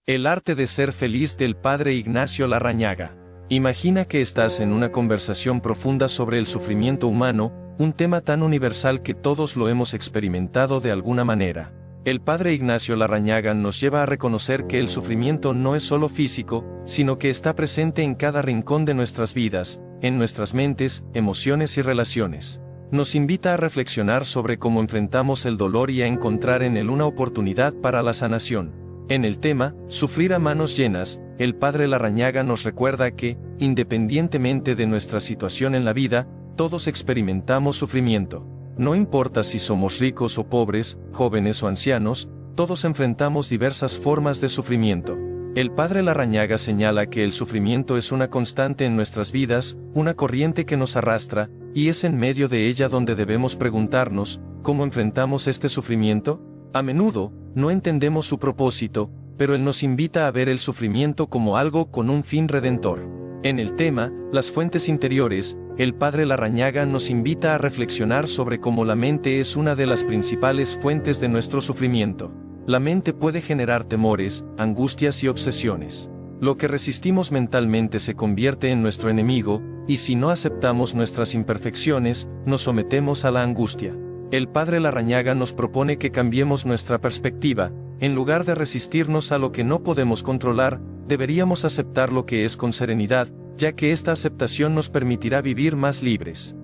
El arte de ser feliz del padre Ignacio Larrañaga. Imagina que estás en una conversación profunda sobre el sufrimiento humano, un tema tan universal que todos lo hemos experimentado de alguna manera. El padre Ignacio Larrañaga nos lleva a reconocer que el sufrimiento no es solo físico, sino que está presente en cada rincón de nuestras vidas, en nuestras mentes, emociones y relaciones. Nos invita a reflexionar sobre cómo enfrentamos el dolor y a encontrar en él una oportunidad para la sanación. En el tema, Sufrir a manos llenas, el padre Larrañaga nos recuerda que, independientemente de nuestra situación en la vida, todos experimentamos sufrimiento. No importa si somos ricos o pobres, jóvenes o ancianos, todos enfrentamos diversas formas de sufrimiento. El padre Larrañaga señala que el sufrimiento es una constante en nuestras vidas, una corriente que nos arrastra, y es en medio de ella donde debemos preguntarnos, ¿cómo enfrentamos este sufrimiento? A menudo, no entendemos su propósito, pero él nos invita a ver el sufrimiento como algo con un fin redentor. En el tema, Las fuentes interiores, el padre Larrañaga nos invita a reflexionar sobre cómo la mente es una de las principales fuentes de nuestro sufrimiento. La mente puede generar temores, angustias y obsesiones. Lo que resistimos mentalmente se convierte en nuestro enemigo, y si no aceptamos nuestras imperfecciones, nos sometemos a la angustia. El padre Larrañaga nos propone que cambiemos nuestra perspectiva. En lugar de resistirnos a lo que no podemos controlar, deberíamos aceptar lo que es con serenidad, ya que esta aceptación nos permitirá vivir más libres.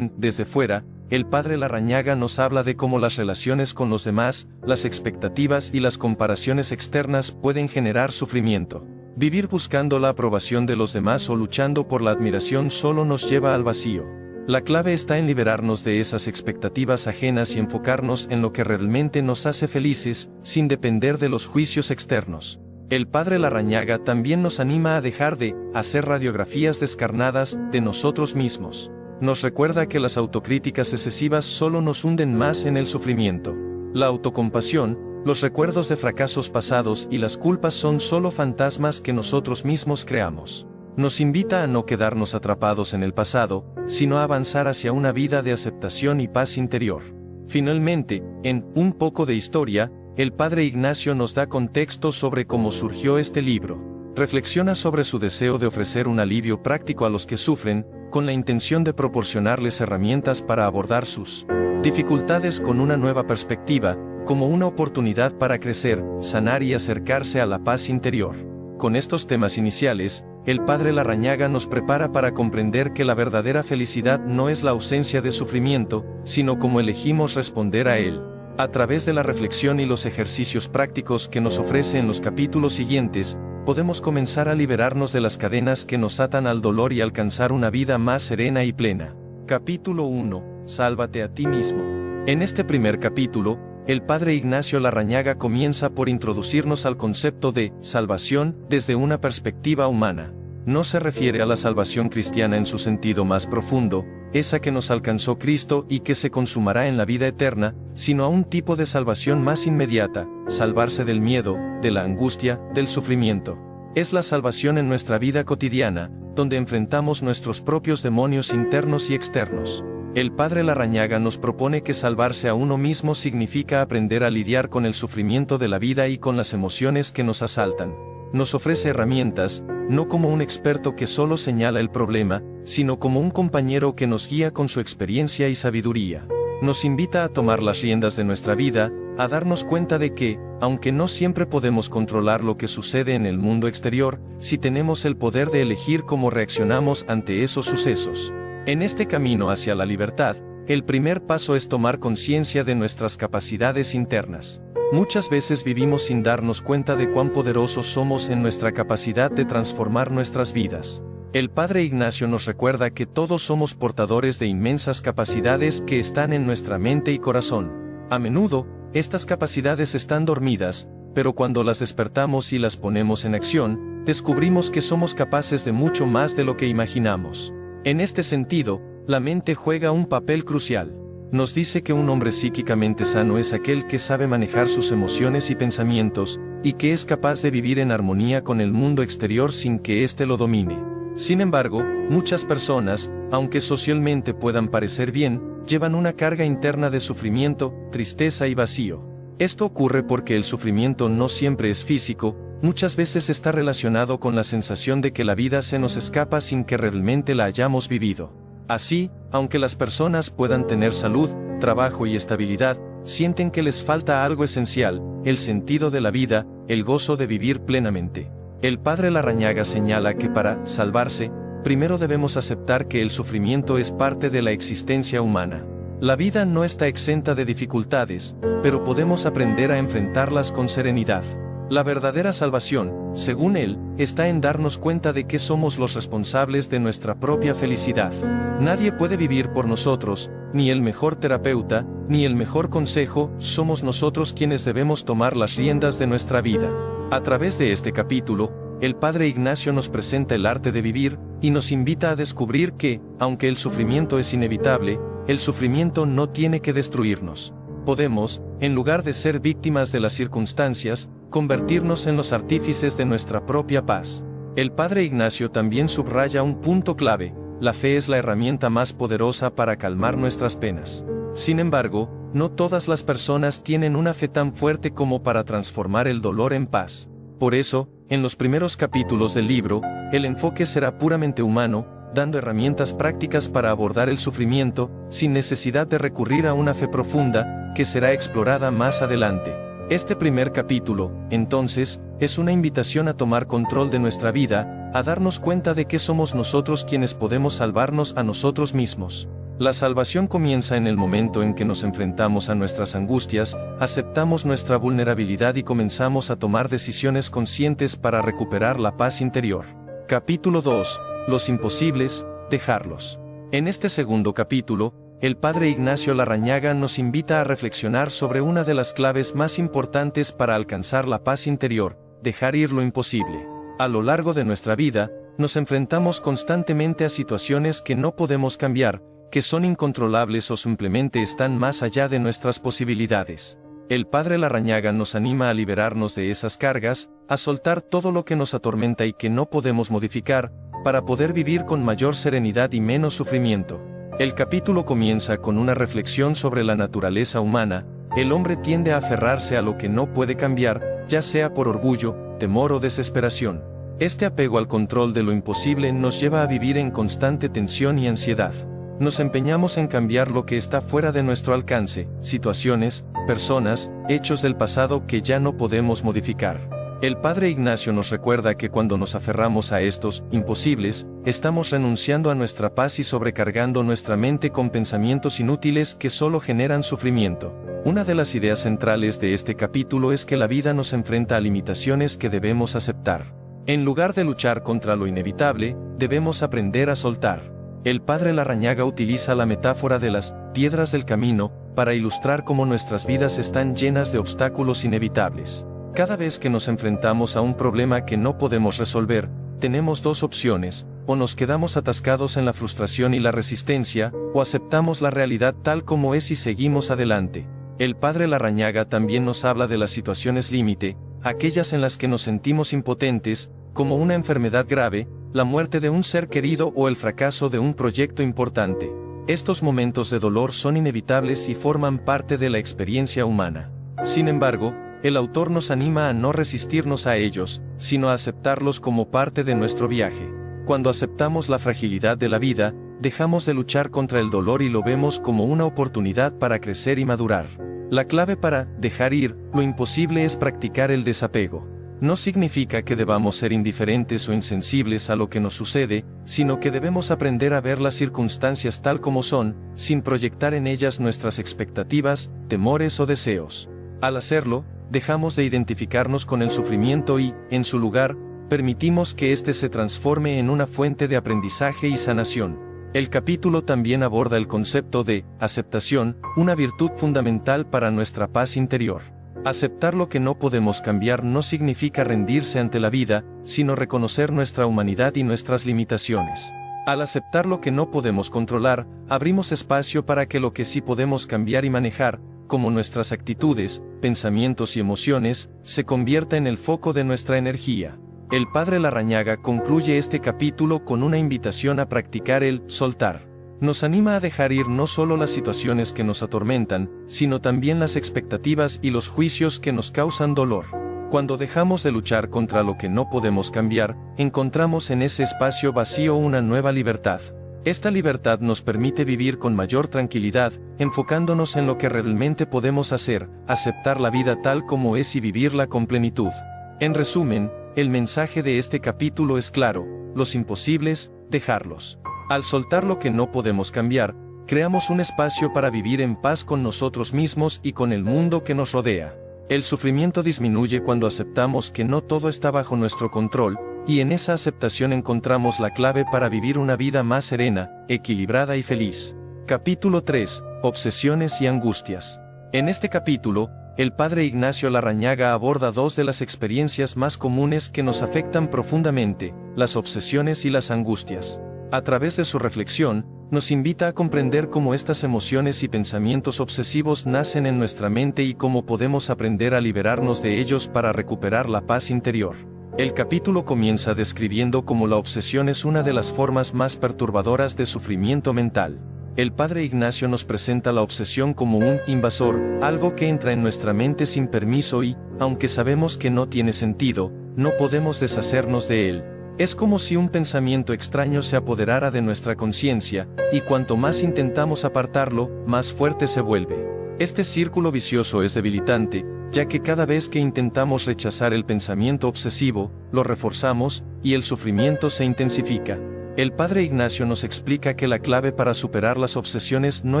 Desde fuera, el padre Larrañaga nos habla de cómo las relaciones con los demás, las expectativas y las comparaciones externas pueden generar sufrimiento. Vivir buscando la aprobación de los demás o luchando por la admiración solo nos lleva al vacío. La clave está en liberarnos de esas expectativas ajenas y enfocarnos en lo que realmente nos hace felices, sin depender de los juicios externos. El padre Larrañaga también nos anima a dejar de hacer radiografías descarnadas de nosotros mismos. Nos recuerda que las autocríticas excesivas solo nos hunden más en el sufrimiento. La autocompasión, los recuerdos de fracasos pasados y las culpas son solo fantasmas que nosotros mismos creamos. Nos invita a no quedarnos atrapados en el pasado, sino a avanzar hacia una vida de aceptación y paz interior. Finalmente, en Un poco de historia, el padre Ignacio nos da contexto sobre cómo surgió este libro. Reflexiona sobre su deseo de ofrecer un alivio práctico a los que sufren, con la intención de proporcionarles herramientas para abordar sus dificultades con una nueva perspectiva, como una oportunidad para crecer, sanar y acercarse a la paz interior. Con estos temas iniciales, el padre Larrañaga nos prepara para comprender que la verdadera felicidad no es la ausencia de sufrimiento, sino cómo elegimos responder a él. A través de la reflexión y los ejercicios prácticos que nos ofrece en los capítulos siguientes, podemos comenzar a liberarnos de las cadenas que nos atan al dolor y alcanzar una vida más serena y plena. Capítulo 1. Sálvate a ti mismo. En este primer capítulo, el padre Ignacio Larrañaga comienza por introducirnos al concepto de salvación desde una perspectiva humana. No se refiere a la salvación cristiana en su sentido más profundo, esa que nos alcanzó Cristo y que se consumará en la vida eterna, sino a un tipo de salvación más inmediata, salvarse del miedo, de la angustia, del sufrimiento. Es la salvación en nuestra vida cotidiana, donde enfrentamos nuestros propios demonios internos y externos. El padre Larrañaga nos propone que salvarse a uno mismo significa aprender a lidiar con el sufrimiento de la vida y con las emociones que nos asaltan. Nos ofrece herramientas, no como un experto que solo señala el problema, sino como un compañero que nos guía con su experiencia y sabiduría. Nos invita a tomar las riendas de nuestra vida, a darnos cuenta de que, aunque no siempre podemos controlar lo que sucede en el mundo exterior, sí tenemos el poder de elegir cómo reaccionamos ante esos sucesos. En este camino hacia la libertad, el primer paso es tomar conciencia de nuestras capacidades internas. Muchas veces vivimos sin darnos cuenta de cuán poderosos somos en nuestra capacidad de transformar nuestras vidas. El padre Ignacio nos recuerda que todos somos portadores de inmensas capacidades que están en nuestra mente y corazón. A menudo, estas capacidades están dormidas, pero cuando las despertamos y las ponemos en acción, descubrimos que somos capaces de mucho más de lo que imaginamos. En este sentido, la mente juega un papel crucial. Nos dice que un hombre psíquicamente sano es aquel que sabe manejar sus emociones y pensamientos, y que es capaz de vivir en armonía con el mundo exterior sin que éste lo domine. Sin embargo, muchas personas, aunque socialmente puedan parecer bien, llevan una carga interna de sufrimiento, tristeza y vacío. Esto ocurre porque el sufrimiento no siempre es físico, muchas veces está relacionado con la sensación de que la vida se nos escapa sin que realmente la hayamos vivido. Así, aunque las personas puedan tener salud, trabajo y estabilidad, sienten que les falta algo esencial, el sentido de la vida, el gozo de vivir plenamente. El padre Larrañaga señala que para salvarse, primero debemos aceptar que el sufrimiento es parte de la existencia humana. La vida no está exenta de dificultades, pero podemos aprender a enfrentarlas con serenidad. La verdadera salvación, según él, está en darnos cuenta de que somos los responsables de nuestra propia felicidad. Nadie puede vivir por nosotros, ni el mejor terapeuta, ni el mejor consejo, somos nosotros quienes debemos tomar las riendas de nuestra vida. A través de este capítulo, el padre Ignacio nos presenta el arte de vivir, y nos invita a descubrir que, aunque el sufrimiento es inevitable, el sufrimiento no tiene que destruirnos. Podemos, en lugar de ser víctimas de las circunstancias, convertirnos en los artífices de nuestra propia paz. El padre Ignacio también subraya un punto clave: la fe es la herramienta más poderosa para calmar nuestras penas. Sin embargo, no todas las personas tienen una fe tan fuerte como para transformar el dolor en paz. Por eso, en los primeros capítulos del libro, el enfoque será puramente humano, dando herramientas prácticas para abordar el sufrimiento, sin necesidad de recurrir a una fe profunda, que será explorada más adelante. Este primer capítulo, entonces, es una invitación a tomar control de nuestra vida, a darnos cuenta de que somos nosotros quienes podemos salvarnos a nosotros mismos. La salvación comienza en el momento en que nos enfrentamos a nuestras angustias, aceptamos nuestra vulnerabilidad y comenzamos a tomar decisiones conscientes para recuperar la paz interior. Capítulo 2. Los imposibles, dejarlos. En este segundo capítulo, el padre Ignacio Larrañaga nos invita a reflexionar sobre una de las claves más importantes para alcanzar la paz interior: dejar ir lo imposible. A lo largo de nuestra vida, nos enfrentamos constantemente a situaciones que no podemos cambiar, que son incontrolables o simplemente están más allá de nuestras posibilidades. El padre Larrañaga nos anima a liberarnos de esas cargas, a soltar todo lo que nos atormenta y que no podemos modificar, para poder vivir con mayor serenidad y menos sufrimiento. El capítulo comienza con una reflexión sobre la naturaleza humana. El hombre tiende a aferrarse a lo que no puede cambiar, ya sea por orgullo, temor o desesperación. Este apego al control de lo imposible nos lleva a vivir en constante tensión y ansiedad. Nos empeñamos en cambiar lo que está fuera de nuestro alcance, situaciones, personas, hechos del pasado que ya no podemos modificar. El padre Ignacio nos recuerda que cuando nos aferramos a estos imposibles, estamos renunciando a nuestra paz y sobrecargando nuestra mente con pensamientos inútiles que solo generan sufrimiento. Una de las ideas centrales de este capítulo es que la vida nos enfrenta a limitaciones que debemos aceptar. En lugar de luchar contra lo inevitable, debemos aprender a soltar. El padre Larrañaga utiliza la metáfora de las piedras del camino para ilustrar cómo nuestras vidas están llenas de obstáculos inevitables. Cada vez que nos enfrentamos a un problema que no podemos resolver, tenemos dos opciones: o nos quedamos atascados en la frustración y la resistencia, o aceptamos la realidad tal como es y seguimos adelante. El padre Larrañaga también nos habla de las situaciones límite, aquellas en las que nos sentimos impotentes, como una enfermedad grave, la muerte de un ser querido o el fracaso de un proyecto importante. Estos momentos de dolor son inevitables y forman parte de la experiencia humana. Sin embargo, el autor nos anima a no resistirnos a ellos, sino a aceptarlos como parte de nuestro viaje. Cuando aceptamos la fragilidad de la vida, dejamos de luchar contra el dolor y lo vemos como una oportunidad para crecer y madurar. La clave para dejar ir lo imposible es practicar el desapego. No significa que debamos ser indiferentes o insensibles a lo que nos sucede, sino que debemos aprender a ver las circunstancias tal como son, sin proyectar en ellas nuestras expectativas, temores o deseos. Al hacerlo, dejamos de identificarnos con el sufrimiento y, en su lugar, permitimos que éste se transforme en una fuente de aprendizaje y sanación. El capítulo también aborda el concepto de aceptación, una virtud fundamental para nuestra paz interior. Aceptar lo que no podemos cambiar no significa rendirse ante la vida, sino reconocer nuestra humanidad y nuestras limitaciones. Al aceptar lo que no podemos controlar, abrimos espacio para que lo que sí podemos cambiar y manejar, como nuestras actitudes, pensamientos y emociones, se convierta en el foco de nuestra energía. El padre Larrañaga concluye este capítulo con una invitación a practicar el soltar. Nos anima a dejar ir no solo las situaciones que nos atormentan, sino también las expectativas y los juicios que nos causan dolor. Cuando dejamos de luchar contra lo que no podemos cambiar, encontramos en ese espacio vacío una nueva libertad. Esta libertad nos permite vivir con mayor tranquilidad, enfocándonos en lo que realmente podemos hacer, aceptar la vida tal como es y vivirla con plenitud. En resumen, el mensaje de este capítulo es claro: los imposibles, dejarlos. Al soltar lo que no podemos cambiar, creamos un espacio para vivir en paz con nosotros mismos y con el mundo que nos rodea. El sufrimiento disminuye cuando aceptamos que no todo está bajo nuestro control, y en esa aceptación encontramos la clave para vivir una vida más serena, equilibrada y feliz. Capítulo 3. Obsesiones y angustias. En este capítulo, el padre Ignacio Larrañaga aborda dos de las experiencias más comunes que nos afectan profundamente: las obsesiones y las angustias. A través de su reflexión, nos invita a comprender cómo estas emociones y pensamientos obsesivos nacen en nuestra mente y cómo podemos aprender a liberarnos de ellos para recuperar la paz interior. El capítulo comienza describiendo cómo la obsesión es una de las formas más perturbadoras de sufrimiento mental. El padre Ignacio nos presenta la obsesión como un invasor, algo que entra en nuestra mente sin permiso y, aunque sabemos que no tiene sentido, no podemos deshacernos de él. Es como si un pensamiento extraño se apoderara de nuestra conciencia, y cuanto más intentamos apartarlo, más fuerte se vuelve. Este círculo vicioso es debilitante, ya que cada vez que intentamos rechazar el pensamiento obsesivo, lo reforzamos, y el sufrimiento se intensifica. El padre Ignacio nos explica que la clave para superar las obsesiones no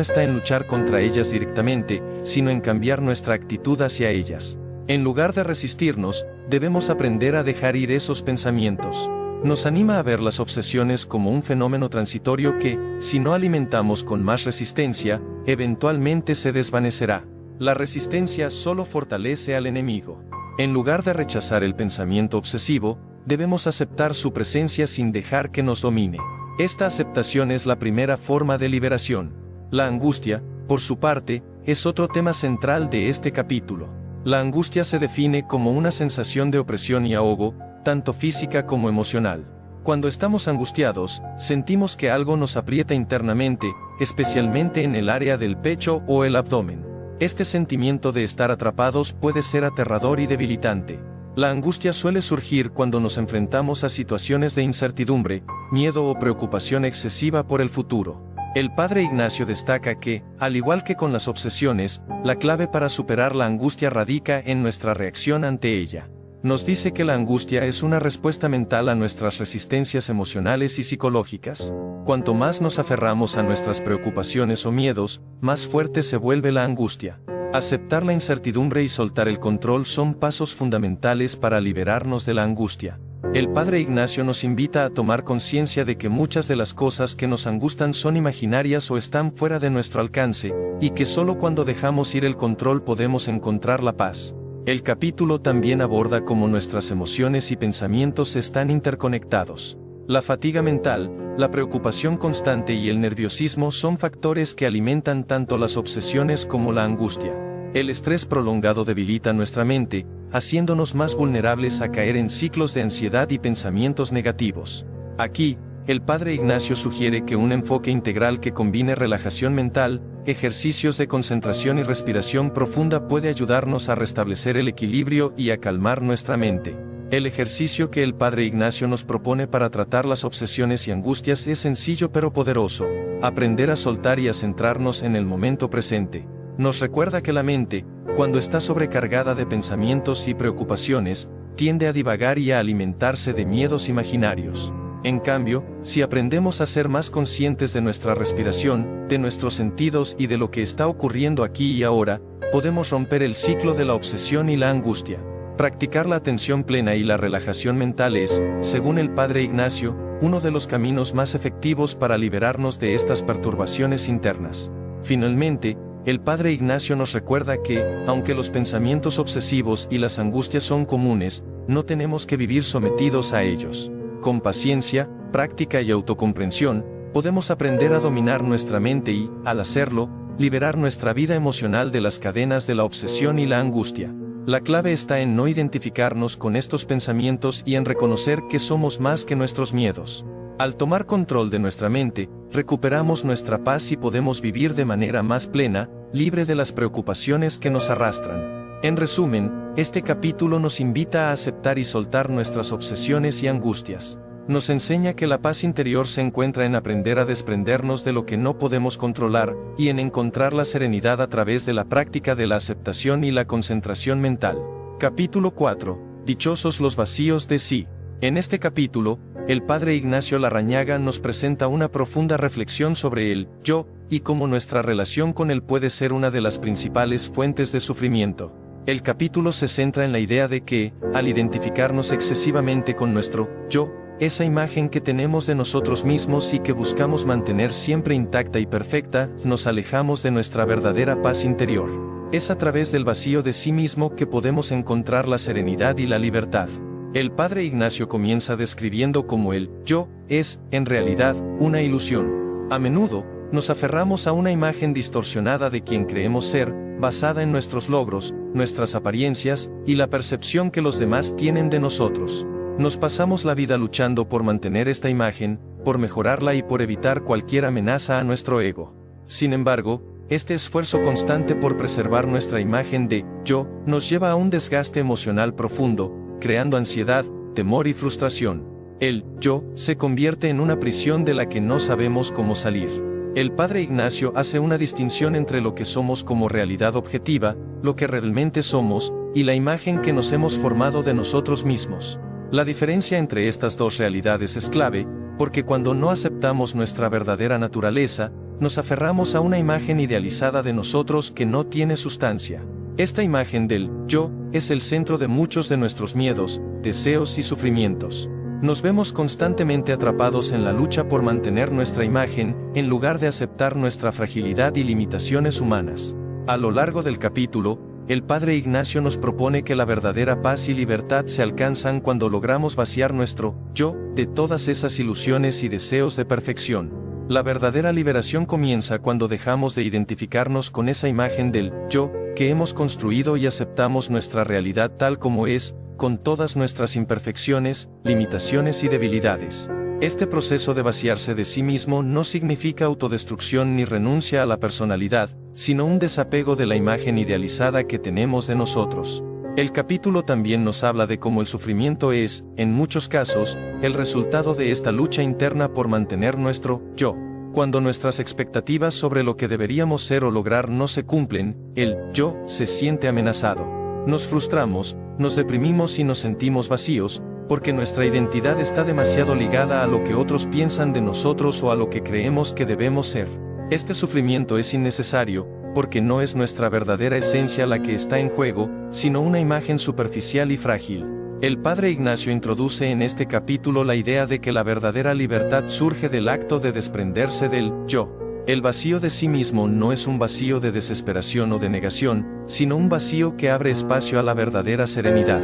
está en luchar contra ellas directamente, sino en cambiar nuestra actitud hacia ellas. En lugar de resistirnos, debemos aprender a dejar ir esos pensamientos. Nos anima a ver las obsesiones como un fenómeno transitorio que, si no alimentamos con más resistencia, eventualmente se desvanecerá. La resistencia solo fortalece al enemigo. En lugar de rechazar el pensamiento obsesivo, debemos aceptar su presencia sin dejar que nos domine. Esta aceptación es la primera forma de liberación. La angustia, por su parte, es otro tema central de este capítulo. La angustia se define como una sensación de opresión y ahogo, tanto física como emocional. Cuando estamos angustiados, sentimos que algo nos aprieta internamente, especialmente en el área del pecho o el abdomen. Este sentimiento de estar atrapados puede ser aterrador y debilitante. La angustia suele surgir cuando nos enfrentamos a situaciones de incertidumbre, miedo o preocupación excesiva por el futuro. El padre Ignacio destaca que, al igual que con las obsesiones, la clave para superar la angustia radica en nuestra reacción ante ella. Nos dice que la angustia es una respuesta mental a nuestras resistencias emocionales y psicológicas. Cuanto más nos aferramos a nuestras preocupaciones o miedos, más fuerte se vuelve la angustia. Aceptar la incertidumbre y soltar el control son pasos fundamentales para liberarnos de la angustia. El padre Ignacio nos invita a tomar conciencia de que muchas de las cosas que nos angustian son imaginarias o están fuera de nuestro alcance, y que solo cuando dejamos ir el control podemos encontrar la paz. El capítulo también aborda cómo nuestras emociones y pensamientos están interconectados. La fatiga mental, la preocupación constante y el nerviosismo son factores que alimentan tanto las obsesiones como la angustia. El estrés prolongado debilita nuestra mente, haciéndonos más vulnerables a caer en ciclos de ansiedad y pensamientos negativos. Aquí, el padre Ignacio sugiere que un enfoque integral que combine relajación mental, ejercicios de concentración y respiración profunda puede ayudarnos a restablecer el equilibrio y a calmar nuestra mente. El ejercicio que el padre Ignacio nos propone para tratar las obsesiones y angustias es sencillo pero poderoso: aprender a soltar y a centrarnos en el momento presente. Nos recuerda que la mente, cuando está sobrecargada de pensamientos y preocupaciones, tiende a divagar y a alimentarse de miedos imaginarios. En cambio, si aprendemos a ser más conscientes de nuestra respiración, de nuestros sentidos y de lo que está ocurriendo aquí y ahora, podemos romper el ciclo de la obsesión y la angustia. Practicar la atención plena y la relajación mental es, según el padre Ignacio, uno de los caminos más efectivos para liberarnos de estas perturbaciones internas. Finalmente, el padre Ignacio nos recuerda que, aunque los pensamientos obsesivos y las angustias son comunes, no tenemos que vivir sometidos a ellos. Con paciencia, práctica y autocomprensión, podemos aprender a dominar nuestra mente y, al hacerlo, liberar nuestra vida emocional de las cadenas de la obsesión y la angustia. La clave está en no identificarnos con estos pensamientos y en reconocer que somos más que nuestros miedos. Al tomar control de nuestra mente, recuperamos nuestra paz y podemos vivir de manera más plena, libre de las preocupaciones que nos arrastran. En resumen, este capítulo nos invita a aceptar y soltar nuestras obsesiones y angustias. Nos enseña que la paz interior se encuentra en aprender a desprendernos de lo que no podemos controlar, y en encontrar la serenidad a través de la práctica de la aceptación y la concentración mental. Capítulo 4. Dichosos los vacíos de sí. En este capítulo, el padre Ignacio Larrañaga nos presenta una profunda reflexión sobre el yo, y cómo nuestra relación con él puede ser una de las principales fuentes de sufrimiento. El capítulo se centra en la idea de que, al identificarnos excesivamente con nuestro yo, esa imagen que tenemos de nosotros mismos y que buscamos mantener siempre intacta y perfecta, nos alejamos de nuestra verdadera paz interior. Es a través del vacío de sí mismo que podemos encontrar la serenidad y la libertad. El padre Ignacio comienza describiendo cómo el yo es, en realidad, una ilusión. A menudo, nos aferramos a una imagen distorsionada de quien creemos ser, basada en nuestros logros, nuestras apariencias, y la percepción que los demás tienen de nosotros. Nos pasamos la vida luchando por mantener esta imagen, por mejorarla y por evitar cualquier amenaza a nuestro ego. Sin embargo, este esfuerzo constante por preservar nuestra imagen de yo nos lleva a un desgaste emocional profundo, creando ansiedad, temor y frustración. El yo se convierte en una prisión de la que no sabemos cómo salir. El padre Ignacio hace una distinción entre lo que somos como realidad objetiva, lo que realmente somos, y la imagen que nos hemos formado de nosotros mismos. La diferencia entre estas dos realidades es clave, porque cuando no aceptamos nuestra verdadera naturaleza, nos aferramos a una imagen idealizada de nosotros que no tiene sustancia. Esta imagen del yo es el centro de muchos de nuestros miedos, deseos y sufrimientos. Nos vemos constantemente atrapados en la lucha por mantener nuestra imagen, en lugar de aceptar nuestra fragilidad y limitaciones humanas. A lo largo del capítulo, el padre Ignacio nos propone que la verdadera paz y libertad se alcanzan cuando logramos vaciar nuestro yo de todas esas ilusiones y deseos de perfección. La verdadera liberación comienza cuando dejamos de identificarnos con esa imagen del yo que hemos construido y aceptamos nuestra realidad tal como es, con todas nuestras imperfecciones, limitaciones y debilidades. Este proceso de vaciarse de sí mismo no significa autodestrucción ni renuncia a la personalidad, sino un desapego de la imagen idealizada que tenemos de nosotros. El capítulo también nos habla de cómo el sufrimiento es, en muchos casos, el resultado de esta lucha interna por mantener nuestro yo. Cuando nuestras expectativas sobre lo que deberíamos ser o lograr no se cumplen, el yo se siente amenazado. Nos frustramos, nos deprimimos y nos sentimos vacíos, porque nuestra identidad está demasiado ligada a lo que otros piensan de nosotros o a lo que creemos que debemos ser. Este sufrimiento es innecesario, porque no es nuestra verdadera esencia la que está en juego, sino una imagen superficial y frágil. El padre Ignacio introduce en este capítulo la idea de que la verdadera libertad surge del acto de desprenderse del yo. El vacío de sí mismo no es un vacío de desesperación o de negación, sino un vacío que abre espacio a la verdadera serenidad.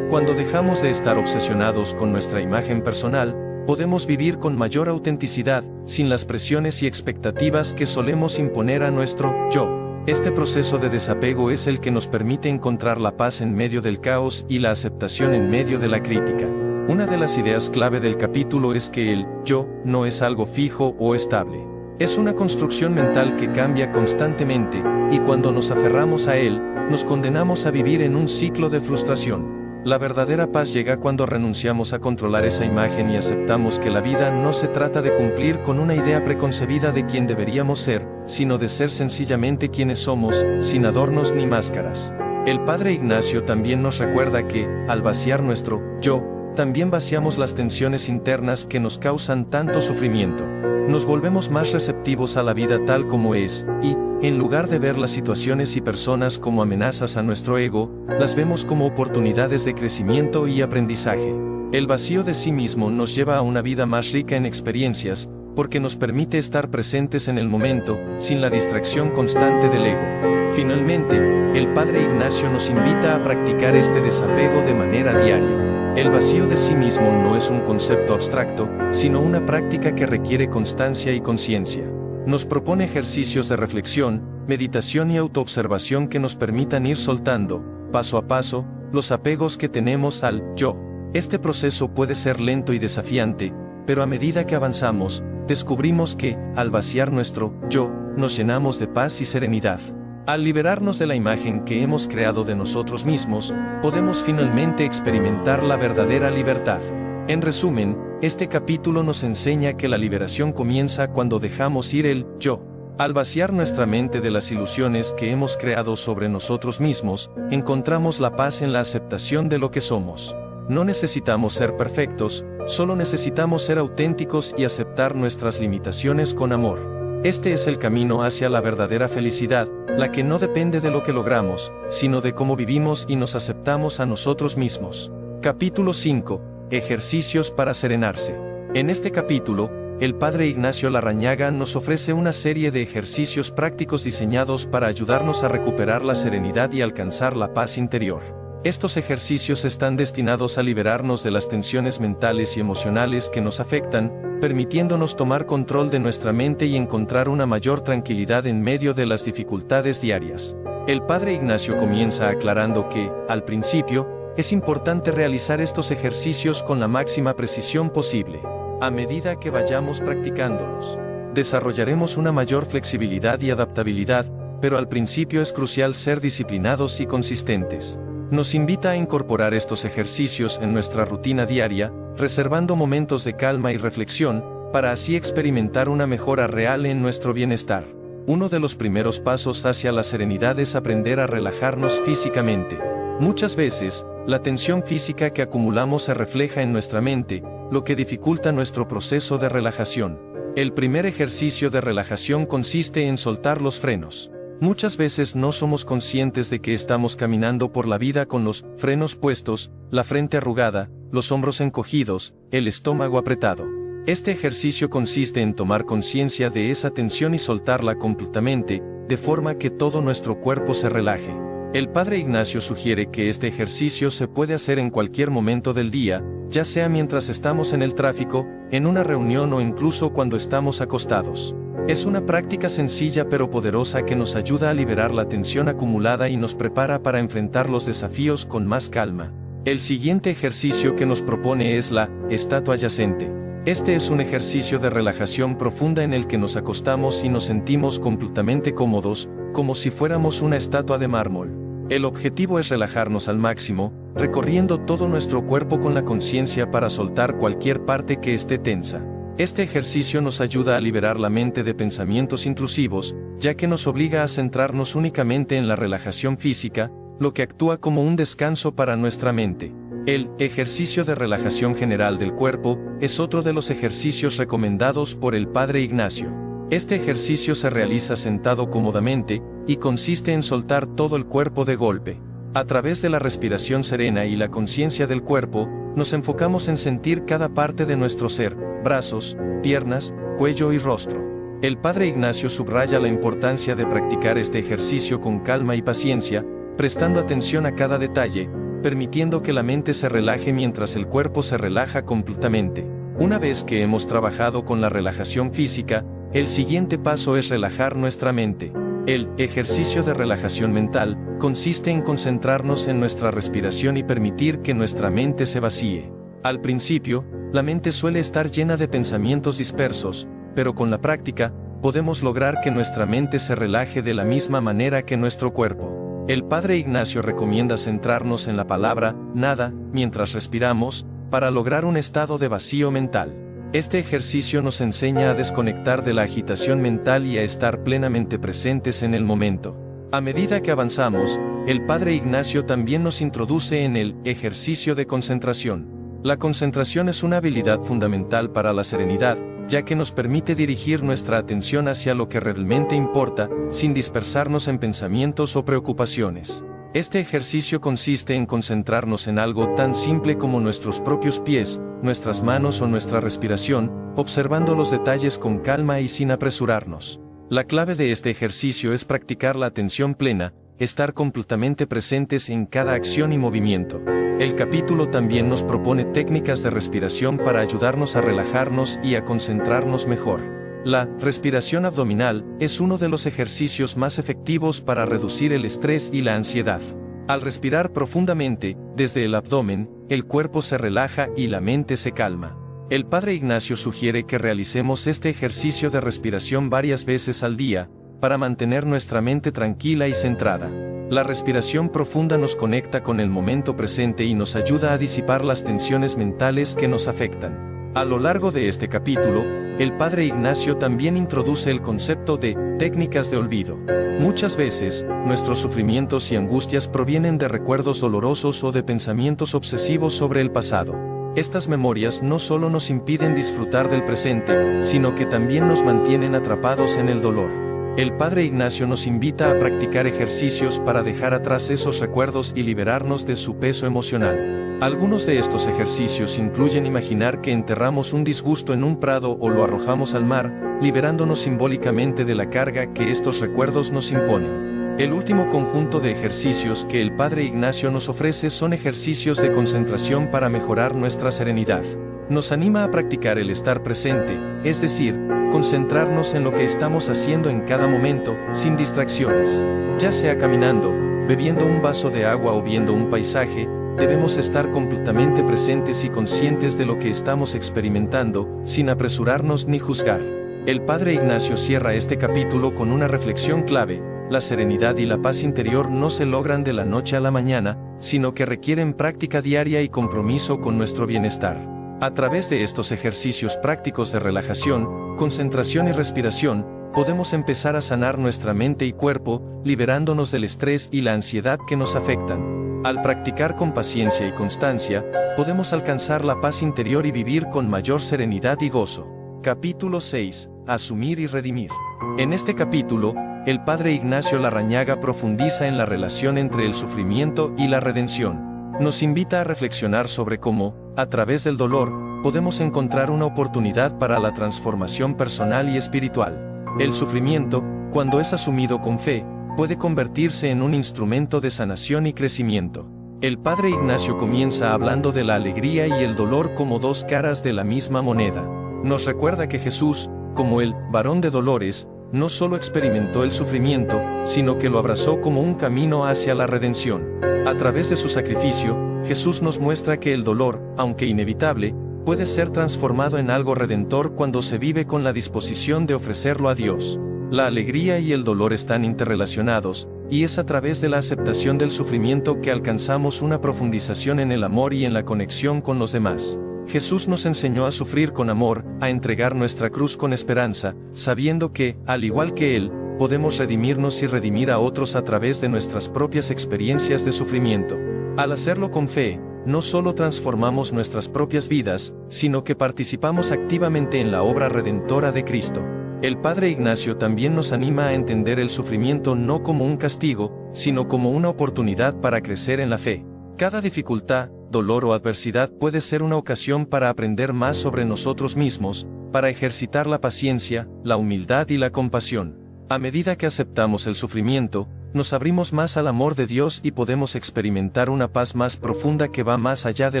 Cuando dejamos de estar obsesionados con nuestra imagen personal, podemos vivir con mayor autenticidad, sin las presiones y expectativas que solemos imponer a nuestro yo. Este proceso de desapego es el que nos permite encontrar la paz en medio del caos y la aceptación en medio de la crítica. Una de las ideas clave del capítulo es que el yo no es algo fijo o estable. Es una construcción mental que cambia constantemente, y cuando nos aferramos a él, nos condenamos a vivir en un ciclo de frustración. La verdadera paz llega cuando renunciamos a controlar esa imagen y aceptamos que la vida no se trata de cumplir con una idea preconcebida de quién deberíamos ser, sino de ser sencillamente quienes somos, sin adornos ni máscaras. El padre Ignacio también nos recuerda que, al vaciar nuestro yo, también vaciamos las tensiones internas que nos causan tanto sufrimiento. Nos volvemos más receptivos a la vida tal como es, y, en lugar de ver las situaciones y personas como amenazas a nuestro ego, las vemos como oportunidades de crecimiento y aprendizaje. El vacío de sí mismo nos lleva a una vida más rica en experiencias, porque nos permite estar presentes en el momento, sin la distracción constante del ego. Finalmente, el padre Ignacio nos invita a practicar este desapego de manera diaria. El vacío de sí mismo no es un concepto abstracto, sino una práctica que requiere constancia y conciencia. Nos propone ejercicios de reflexión, meditación y autoobservación que nos permitan ir soltando, paso a paso, los apegos que tenemos al yo. Este proceso puede ser lento y desafiante, pero a medida que avanzamos, descubrimos que, al vaciar nuestro yo, nos llenamos de paz y serenidad. Al liberarnos de la imagen que hemos creado de nosotros mismos, podemos finalmente experimentar la verdadera libertad. En resumen, este capítulo nos enseña que la liberación comienza cuando dejamos ir el yo. Al vaciar nuestra mente de las ilusiones que hemos creado sobre nosotros mismos, encontramos la paz en la aceptación de lo que somos. No necesitamos ser perfectos, solo necesitamos ser auténticos y aceptar nuestras limitaciones con amor. Este es el camino hacia la verdadera felicidad, la que no depende de lo que logramos, sino de cómo vivimos y nos aceptamos a nosotros mismos. Capítulo 5. Ejercicios para serenarse. En este capítulo, el Padre Ignacio Larrañaga nos ofrece una serie de ejercicios prácticos diseñados para ayudarnos a recuperar la serenidad y alcanzar la paz interior. Estos ejercicios están destinados a liberarnos de las tensiones mentales y emocionales que nos afectan, permitiéndonos tomar control de nuestra mente y encontrar una mayor tranquilidad en medio de las dificultades diarias. El Padre Ignacio comienza aclarando que, al principio, es importante realizar estos ejercicios con la máxima precisión posible. A medida que vayamos practicándolos, desarrollaremos una mayor flexibilidad y adaptabilidad, pero al principio es crucial ser disciplinados y consistentes. Nos invita a incorporar estos ejercicios en nuestra rutina diaria, reservando momentos de calma y reflexión, para así experimentar una mejora real en nuestro bienestar. Uno de los primeros pasos hacia la serenidad es aprender a relajarnos físicamente. Muchas veces, la tensión física que acumulamos se refleja en nuestra mente, lo que dificulta nuestro proceso de relajación. El primer ejercicio de relajación consiste en soltar los frenos. Muchas veces no somos conscientes de que estamos caminando por la vida con los frenos puestos, la frente arrugada, los hombros encogidos, el estómago apretado. Este ejercicio consiste en tomar conciencia de esa tensión y soltarla completamente, de forma que todo nuestro cuerpo se relaje. El Padre Ignacio sugiere que este ejercicio se puede hacer en cualquier momento del día, ya sea mientras estamos en el tráfico, en una reunión o incluso cuando estamos acostados. Es una práctica sencilla pero poderosa que nos ayuda a liberar la tensión acumulada y nos prepara para enfrentar los desafíos con más calma. El siguiente ejercicio que nos propone es la estatua yacente. Este es un ejercicio de relajación profunda en el que nos acostamos y nos sentimos completamente cómodos, como si fuéramos una estatua de mármol. El objetivo es relajarnos al máximo, recorriendo todo nuestro cuerpo con la conciencia para soltar cualquier parte que esté tensa. Este ejercicio nos ayuda a liberar la mente de pensamientos intrusivos, ya que nos obliga a centrarnos únicamente en la relajación física, lo que actúa como un descanso para nuestra mente. El ejercicio de relajación general del cuerpo es otro de los ejercicios recomendados por el Padre Ignacio. Este ejercicio se realiza sentado cómodamente, y consiste en soltar todo el cuerpo de golpe. A través de la respiración serena y la conciencia del cuerpo, nos enfocamos en sentir cada parte de nuestro ser, brazos, piernas, cuello y rostro. El Padre Ignacio subraya la importancia de practicar este ejercicio con calma y paciencia, prestando atención a cada detalle, permitiendo que la mente se relaje mientras el cuerpo se relaja completamente. Una vez que hemos trabajado con la relajación física, el siguiente paso es relajar nuestra mente. El ejercicio de relajación mental consiste en concentrarnos en nuestra respiración y permitir que nuestra mente se vacíe. Al principio, la mente suele estar llena de pensamientos dispersos, pero con la práctica, podemos lograr que nuestra mente se relaje de la misma manera que nuestro cuerpo. El Padre Ignacio recomienda centrarnos en la palabra nada mientras respiramos, para lograr un estado de vacío mental. Este ejercicio nos enseña a desconectar de la agitación mental y a estar plenamente presentes en el momento. A medida que avanzamos, el Padre Ignacio también nos introduce en el ejercicio de concentración. La concentración es una habilidad fundamental para la serenidad, ya que nos permite dirigir nuestra atención hacia lo que realmente importa, sin dispersarnos en pensamientos o preocupaciones. Este ejercicio consiste en concentrarnos en algo tan simple como nuestros propios pies, nuestras manos o nuestra respiración, observando los detalles con calma y sin apresurarnos. La clave de este ejercicio es practicar la atención plena, estar completamente presentes en cada acción y movimiento. El capítulo también nos propone técnicas de respiración para ayudarnos a relajarnos y a concentrarnos mejor. La respiración abdominal es uno de los ejercicios más efectivos para reducir el estrés y la ansiedad. Al respirar profundamente, desde el abdomen, el cuerpo se relaja y la mente se calma. El Padre Ignacio sugiere que realicemos este ejercicio de respiración varias veces al día, para mantener nuestra mente tranquila y centrada. La respiración profunda nos conecta con el momento presente y nos ayuda a disipar las tensiones mentales que nos afectan. A lo largo de este capítulo, el Padre Ignacio también introduce el concepto de técnicas de olvido. Muchas veces, nuestros sufrimientos y angustias provienen de recuerdos dolorosos o de pensamientos obsesivos sobre el pasado. Estas memorias no solo nos impiden disfrutar del presente, sino que también nos mantienen atrapados en el dolor. El Padre Ignacio nos invita a practicar ejercicios para dejar atrás esos recuerdos y liberarnos de su peso emocional. Algunos de estos ejercicios incluyen imaginar que enterramos un disgusto en un prado o lo arrojamos al mar, liberándonos simbólicamente de la carga que estos recuerdos nos imponen. El último conjunto de ejercicios que el Padre Ignacio nos ofrece son ejercicios de concentración para mejorar nuestra serenidad. Nos anima a practicar el estar presente, es decir, concentrarnos en lo que estamos haciendo en cada momento, sin distracciones. Ya sea caminando, bebiendo un vaso de agua o viendo un paisaje, debemos estar completamente presentes y conscientes de lo que estamos experimentando, sin apresurarnos ni juzgar. El Padre Ignacio cierra este capítulo con una reflexión clave: la serenidad y la paz interior no se logran de la noche a la mañana, sino que requieren práctica diaria y compromiso con nuestro bienestar. A través de estos ejercicios prácticos de relajación, concentración y respiración, podemos empezar a sanar nuestra mente y cuerpo, liberándonos del estrés y la ansiedad que nos afectan. Al practicar con paciencia y constancia, podemos alcanzar la paz interior y vivir con mayor serenidad y gozo. Capítulo 6. Asumir y redimir. En este capítulo, el Padre Ignacio Larrañaga profundiza en la relación entre el sufrimiento y la redención. Nos invita a reflexionar sobre cómo, a través del dolor, podemos encontrar una oportunidad para la transformación personal y espiritual. El sufrimiento, cuando es asumido con fe, puede convertirse en un instrumento de sanación y crecimiento. El Padre Ignacio comienza hablando de la alegría y el dolor como dos caras de la misma moneda. Nos recuerda que Jesús, como el varón de dolores, no solo experimentó el sufrimiento, sino que lo abrazó como un camino hacia la redención. A través de su sacrificio, Jesús nos muestra que el dolor, aunque inevitable, puede ser transformado en algo redentor cuando se vive con la disposición de ofrecerlo a Dios. La alegría y el dolor están interrelacionados, y es a través de la aceptación del sufrimiento que alcanzamos una profundización en el amor y en la conexión con los demás. Jesús nos enseñó a sufrir con amor, a entregar nuestra cruz con esperanza, sabiendo que, al igual que Él, podemos redimirnos y redimir a otros a través de nuestras propias experiencias de sufrimiento. Al hacerlo con fe, no solo transformamos nuestras propias vidas, sino que participamos activamente en la obra redentora de Cristo. El Padre Ignacio también nos anima a entender el sufrimiento no como un castigo, sino como una oportunidad para crecer en la fe. Cada dificultad, dolor o adversidad puede ser una ocasión para aprender más sobre nosotros mismos, para ejercitar la paciencia, la humildad y la compasión. A medida que aceptamos el sufrimiento, nos abrimos más al amor de Dios y podemos experimentar una paz más profunda que va más allá de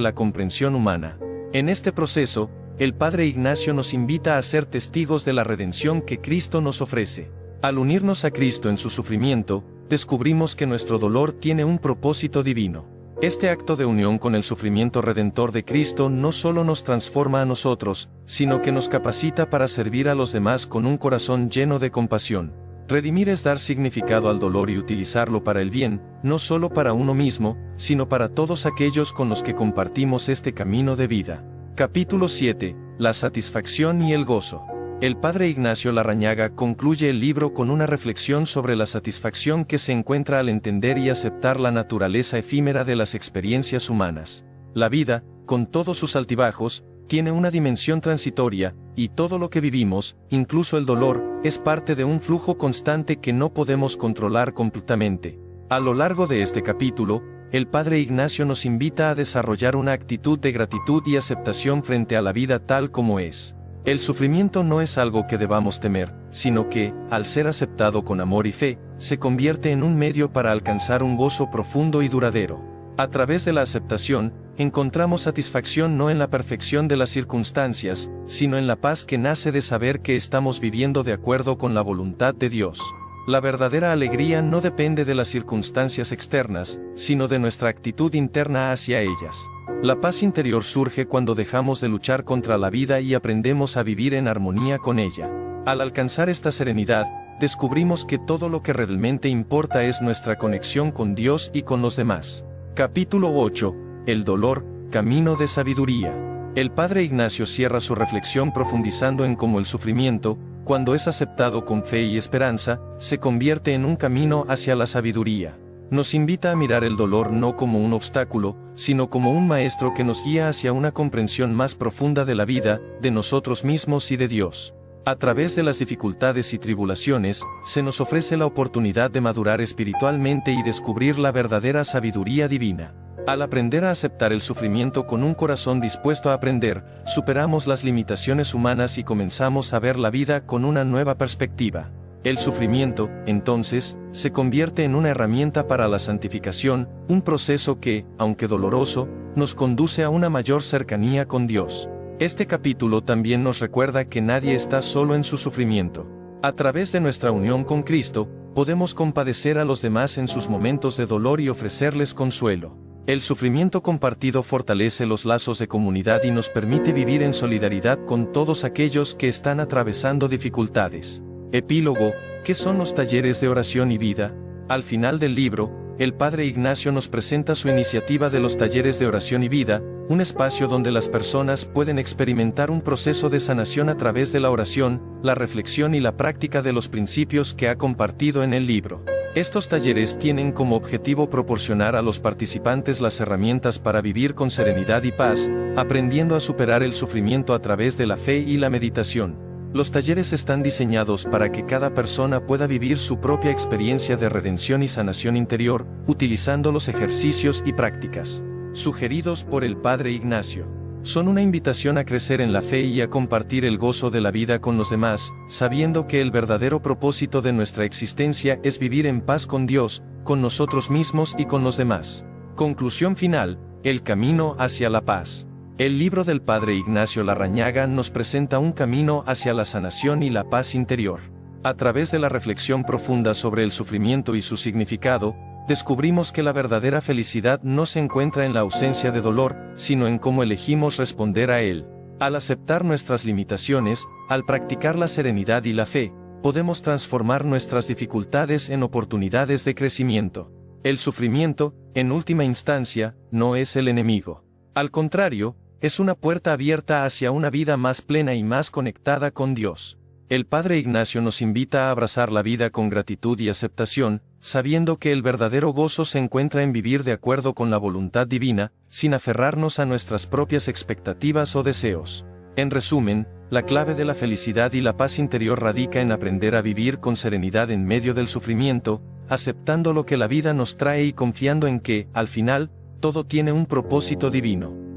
la comprensión humana. En este proceso, el Padre Ignacio nos invita a ser testigos de la redención que Cristo nos ofrece. Al unirnos a Cristo en su sufrimiento, descubrimos que nuestro dolor tiene un propósito divino. Este acto de unión con el sufrimiento redentor de Cristo no solo nos transforma a nosotros, sino que nos capacita para servir a los demás con un corazón lleno de compasión. Redimir es dar significado al dolor y utilizarlo para el bien, no solo para uno mismo, sino para todos aquellos con los que compartimos este camino de vida. Capítulo 7. La satisfacción y el gozo. El Padre Ignacio Larrañaga concluye el libro con una reflexión sobre la satisfacción que se encuentra al entender y aceptar la naturaleza efímera de las experiencias humanas. La vida, con todos sus altibajos, tiene una dimensión transitoria, y todo lo que vivimos, incluso el dolor, es parte de un flujo constante que no podemos controlar completamente. A lo largo de este capítulo, el Padre Ignacio nos invita a desarrollar una actitud de gratitud y aceptación frente a la vida tal como es. El sufrimiento no es algo que debamos temer, sino que, al ser aceptado con amor y fe, se convierte en un medio para alcanzar un gozo profundo y duradero. A través de la aceptación, encontramos satisfacción no en la perfección de las circunstancias, sino en la paz que nace de saber que estamos viviendo de acuerdo con la voluntad de Dios. La verdadera alegría no depende de las circunstancias externas, sino de nuestra actitud interna hacia ellas. La paz interior surge cuando dejamos de luchar contra la vida y aprendemos a vivir en armonía con ella. Al alcanzar esta serenidad, descubrimos que todo lo que realmente importa es nuestra conexión con Dios y con los demás. Capítulo 8. El dolor, camino de sabiduría. El padre Ignacio cierra su reflexión profundizando en cómo el sufrimiento, cuando es aceptado con fe y esperanza, se convierte en un camino hacia la sabiduría. Nos invita a mirar el dolor no como un obstáculo, sino como un maestro que nos guía hacia una comprensión más profunda de la vida, de nosotros mismos y de Dios. A través de las dificultades y tribulaciones, se nos ofrece la oportunidad de madurar espiritualmente y descubrir la verdadera sabiduría divina. Al aprender a aceptar el sufrimiento con un corazón dispuesto a aprender, superamos las limitaciones humanas y comenzamos a ver la vida con una nueva perspectiva. El sufrimiento, entonces, se convierte en una herramienta para la santificación, un proceso que, aunque doloroso, nos conduce a una mayor cercanía con Dios. Este capítulo también nos recuerda que nadie está solo en su sufrimiento. A través de nuestra unión con Cristo, podemos compadecer a los demás en sus momentos de dolor y ofrecerles consuelo. El sufrimiento compartido fortalece los lazos de comunidad y nos permite vivir en solidaridad con todos aquellos que están atravesando dificultades. Epílogo. ¿Qué son los talleres de oración y vida? Al final del libro, el padre Ignacio nos presenta su iniciativa de los talleres de oración y vida, un espacio donde las personas pueden experimentar un proceso de sanación a través de la oración, la reflexión y la práctica de los principios que ha compartido en el libro. Estos talleres tienen como objetivo proporcionar a los participantes las herramientas para vivir con serenidad y paz, aprendiendo a superar el sufrimiento a través de la fe y la meditación. Los talleres están diseñados para que cada persona pueda vivir su propia experiencia de redención y sanación interior, utilizando los ejercicios y prácticas sugeridos por el padre Ignacio. Son una invitación a crecer en la fe y a compartir el gozo de la vida con los demás, sabiendo que el verdadero propósito de nuestra existencia es vivir en paz con Dios, con nosotros mismos y con los demás. Conclusión final: el camino hacia la paz. El libro del padre Ignacio Larrañaga nos presenta un camino hacia la sanación y la paz interior. A través de la reflexión profunda sobre el sufrimiento y su significado, descubrimos que la verdadera felicidad no se encuentra en la ausencia de dolor, sino en cómo elegimos responder a él. Al aceptar nuestras limitaciones, al practicar la serenidad y la fe, podemos transformar nuestras dificultades en oportunidades de crecimiento. El sufrimiento, en última instancia, no es el enemigo. Al contrario, es una puerta abierta hacia una vida más plena y más conectada con Dios. El padre Ignacio nos invita a abrazar la vida con gratitud y aceptación, sabiendo que el verdadero gozo se encuentra en vivir de acuerdo con la voluntad divina, sin aferrarnos a nuestras propias expectativas o deseos. En resumen, la clave de la felicidad y la paz interior radica en aprender a vivir con serenidad en medio del sufrimiento, aceptando lo que la vida nos trae y confiando en que, al final, todo tiene un propósito divino.